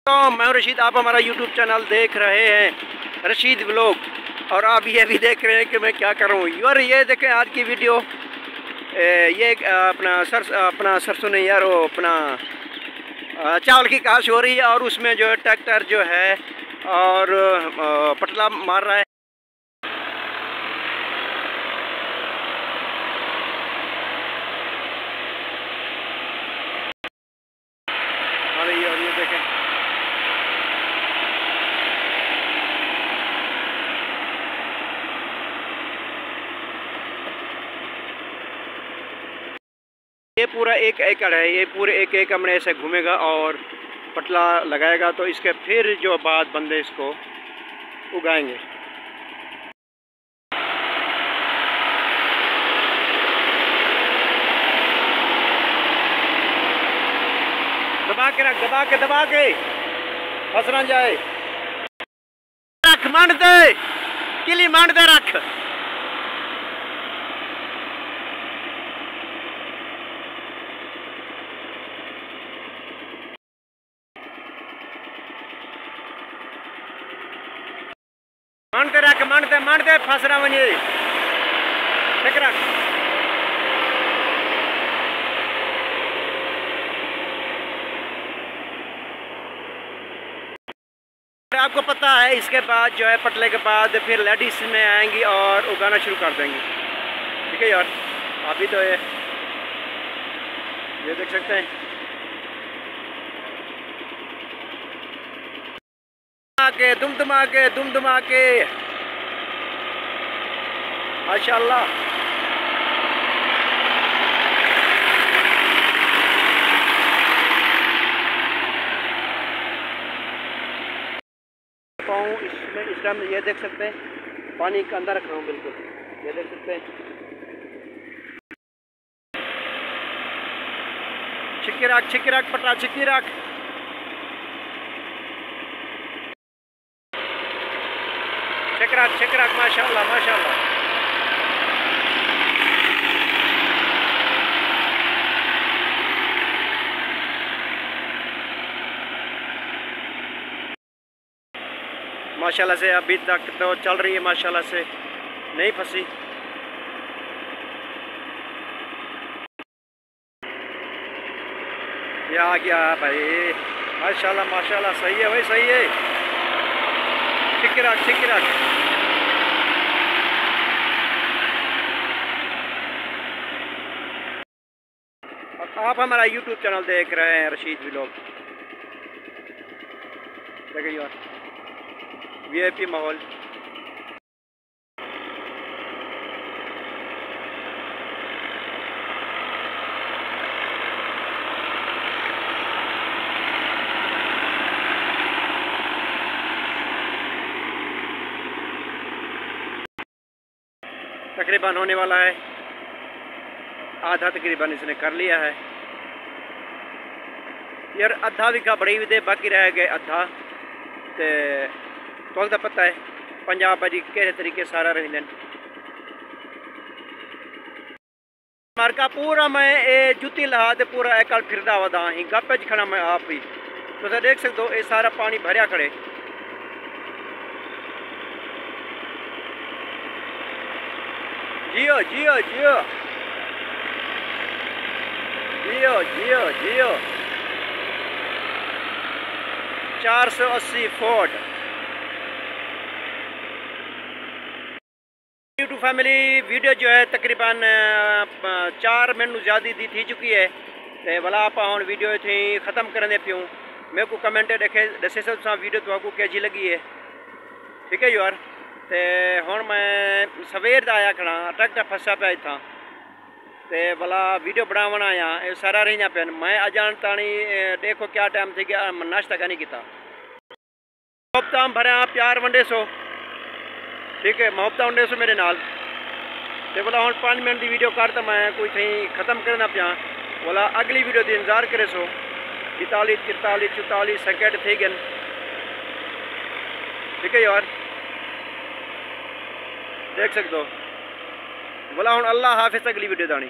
तो मैं रशीद, आप हमारा यूट्यूब चैनल देख रहे हैं रशीद व्लॉग, और आप ये भी देख रहे हैं कि मैं क्या कर रहा हूँ। और ये देखें आज की वीडियो, ये अपना सरसों नहीं यार, वो अपना चावल की काश हो रही है, और उसमें जो है ट्रैक्टर जो है और पटला मार रहा है। और ये देखें, ये पूरा 1 एकड़ है। ये पूरे 1 एकड़ में ऐसे घूमेगा और पटला लगाएगा, तो इसके फिर जो बाद बंदे इसको उगाएंगे। दबा के रख, दबा के फंस ना जाए। रख, मांड दे, किली मांड दे, रख। मांडते फंस रहा वही। ठीक रख। आपको पता है इसके बाद जो है पटले के बाद फिर लेडीज में आएंगी और उगाना शुरू कर देंगी। ठीक है यार, अभी तो ये देख सकते हैं। दुम दुमा के माशाल्लाह। इसमें इस टाइम ये देख सकते हैं पानी के अंदर रख रहा हूँ बिल्कुल, ये देख सकते हैं। छिक्की रख पटा, छिक्की रख। छिक रख माशाल्लाह माशाल्लाह। माशाल्लाह से अभी तक तो चल रही है, माशाल्लाह से नहीं फंसी। ये आ गया भाई, माशाल्लाह माशाल्लाह। सही है भाई, सही है। छिक रख। आप हमारा यूट्यूब चैनल देख रहे हैं रशीद व्लॉग। देखिए यार, वीआईपी माहौल। तकरीबन होने वाला है, आधा तकरीबन इसने कर लिया है यार। अद्धा विघा बड़ी भी दे, बाकी रह गए अद्धा। तो तो पता है पंजाब भाजी किस तरीके सारा रही मार्का पूरा। मैं ये जुत्ती लहा ते पूरा एकड़ फिरदा वदा ही गप्पे च खड़ा मैं आप ही। तो देख सकते हो ये सारा पानी भरिया खड़े। Jio Jio Jio Jio Jio Jio. 480 foot. YouTube family video जो है तकरीबन 4 मिनट ज़्यादा दी थी चुकी है। तो भला आप हम वीडियो थी ख़त्म करने प्यूँ। मेरे को कमेंट दसे सब वीडियो तो आपको कैसी लगी है। ठीक है यार। तो हूँ मैं सवेर का आया खड़ा, ट्रैक्टर फसा पाया इतना। तो भला वीडियो बनावन आया, ये सारा रही पे। मैं अजान तानी देखो क्या टाइम थी गया, नाश्ता का नहीं किया। मोहब्बत भरिया प्यार वंडे सो। ठीक है, मोहब्बत वंडे सो मेरे नाल। तो बोला हूँ 5 मिनट की वीडियो कर, तो मैं कोई थी ख़त्म करना पाया। बोला अगली वीडियो की इंतजार करे सो। 42 43 44 सेकंड थे गए। ठीक है यार, देख सकते हो। बोला हूँ अल्लाह हाफिज़, अगली वीडियो दानी।